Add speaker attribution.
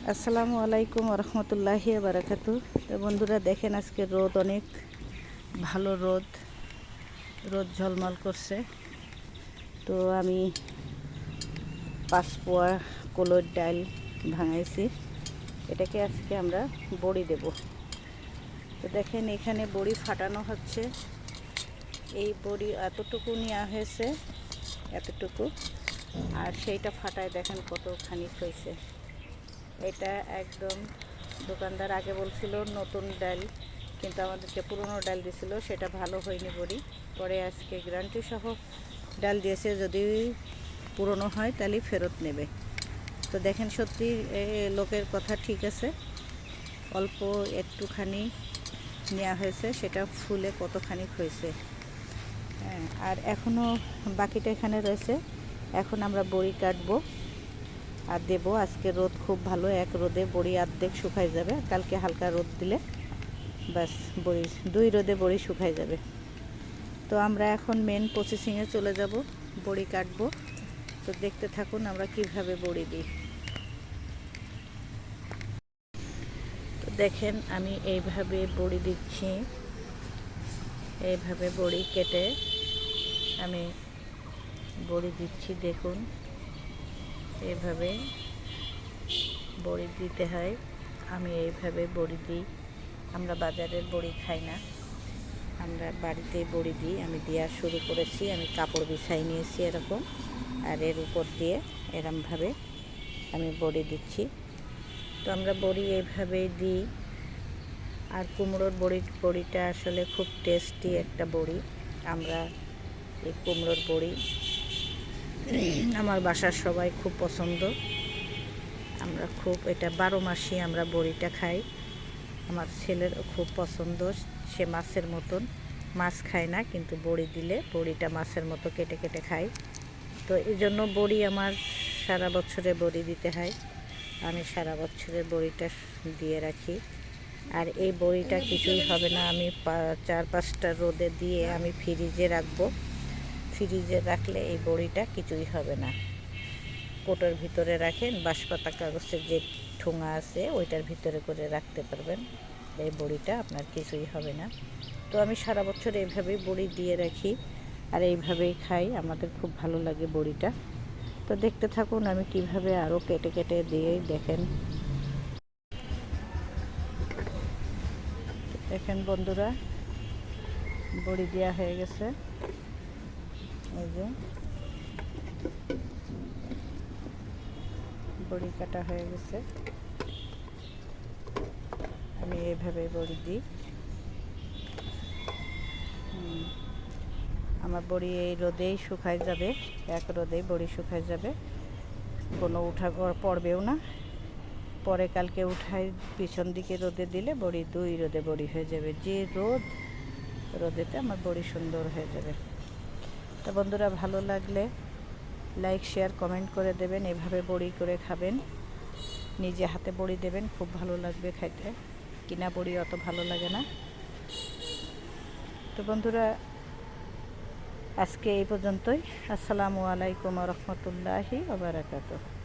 Speaker 1: আসসালামু আলাইকুম রহমতুল্লাহি বারাকাতু। তো বন্ধুরা দেখেন আজকে রোদ অনেক ভালো, রোদ ঝলমল করছে। তো আমি 5 পোয়া কলর ডাল ভাঙাইছি, এটাকে আজকে আমরা বড়ি দেব। তো দেখেন এখানে বড়ি ফাটানো হচ্ছে। এই বড়ি এতটুকু নেওয়া হয়েছে, এতটুকু, আর সেইটা ফাটায় দেখেন কতখানি হয়েছে। এটা একদম দোকানদার আগে বলছিল নতুন ডাল, কিন্তু আমাদেরকে পুরনো ডাল দিছিল, সেটা ভালো হয়নি বড়ি। পরে আজকে গ্যারান্টি সহ ডাল দিয়েছে, যদি পুরনো হয় তাহলে ফেরত নেবে। তো দেখেন সত্যি লোকের কথা ঠিক আছে, অল্প একটুখানি নেওয়া হয়েছে, সেটা ফুলে কতখানি হয়েছে। হ্যাঁ, আর এখনও বাকিটা এখানে রয়েছে। এখন আমরা বড়ি কাটবো আর দেব। আজকে রোদ খুব ভালো, এক রোদে বড়ি অর্ধেক শুকাই যাবে। কালকে হালকা রোদ দিলে ব্যাস বড়ি 2 রোদে বড়ি শুকাই যাবে। তো আমরা এখন মেন প্রসেসিংয়ে চলে যাব, বড়ি কাটবো। তো দেখতে থাকুন আমরা কিভাবে বড়ি দিই। তো দেখেন আমি এইভাবে বড়ি দিচ্ছি, এইভাবে বড়ি কেটে আমি বড়ি দিচ্ছি। দেখুন এইভাবে বড়ি দিতে হয়, আমি এইভাবে বড়ি দিই। আমরা বাজারের বড়ি খাই না, আমরা বাড়িতেই বড়ি দিই। আমি দেওয়া শুরু করেছি, আমি কাপড় বিছাই নিয়েছি এরকম, আর এর উপর দিয়ে এরমভাবে আমি বড়ি দিচ্ছি। তো আমরা বড়ি এইভাবেই দিই। আর কুমড়োর বড়িটা আসলে খুব টেস্টি একটা বড়ি। আমরা এই কুমড়োর বড়ি আমার বাসার সবাই খুব পছন্দ। আমরা খুব এটা 12 মাসই আমরা বড়িটা খাই। আমার ছেলের খুব পছন্দ, সে মাছের মতন, মাছ খায় না, কিন্তু বড়ি দিলে বড়িটা মাছের মতো কেটে কেটে খায়। তো এই জন্য বড়ি আমার সারা বছরে বড়ি দিতে হয়, আমি সারা বছরের বড়িটা দিয়ে রাখি। আর এই বড়িটা কিছুই হবে না, আমি 4-5টা রোদে দিয়ে আমি ফ্রিজে রাখবো। ফ্রিজে রাখলে এই বড়িটা কিছুই হবে না। কোটোর ভিতরে রাখেন, বাঁশপাতা কাগজের যে ঠোঙা আছে ওইটার ভিতরে করে রাখতে পারবেন, এই বড়িটা আপনার কিছুই হবে না। তো আমি সারা বছর এইভাবেই বড়ি দিয়ে রাখি আর এইভাবেই খাই, আমাদের খুব ভালো লাগে বড়িটা। তো দেখতে থাকুন আমি কিভাবে আরও কেটে কেটে দিয়ে। দেখেন দেখেন বন্ধুরা, বড়ি দেওয়া হয়ে গেছে। এই যে বড়ি কাটা হয়ে গেছে, আমি এইভাবে বড়ি দিই। আমার বড়ি এই রোদেই শুকাই যাবে, এক রোদেই বড়ি শুকাই যাবে, কোনো উঠা পড়বেও না। পরে কালকে উঠাই পিছন দিকে রোদে দিলে বড়ি 2 রোদে বড়ি হয়ে যাবে। যে রোদেতে আমার বড়ি সুন্দর হয়ে যাবে। তো বন্ধুরা ভালো লাগলে লাইক শেয়ার কমেন্ট করে দেবেন, এভাবে বড়ি করে খাবেন, নিজে হাতে বড়ি দেবেন, খুব ভালো লাগবে খাইতে। কিনা বড়ি অত ভালো লাগে না। তো বন্ধুরা আজকে এই পর্যন্তই। আসসালামু আলাইকুম রহমতুল্লাহি ওয়া বারাকাতুহু।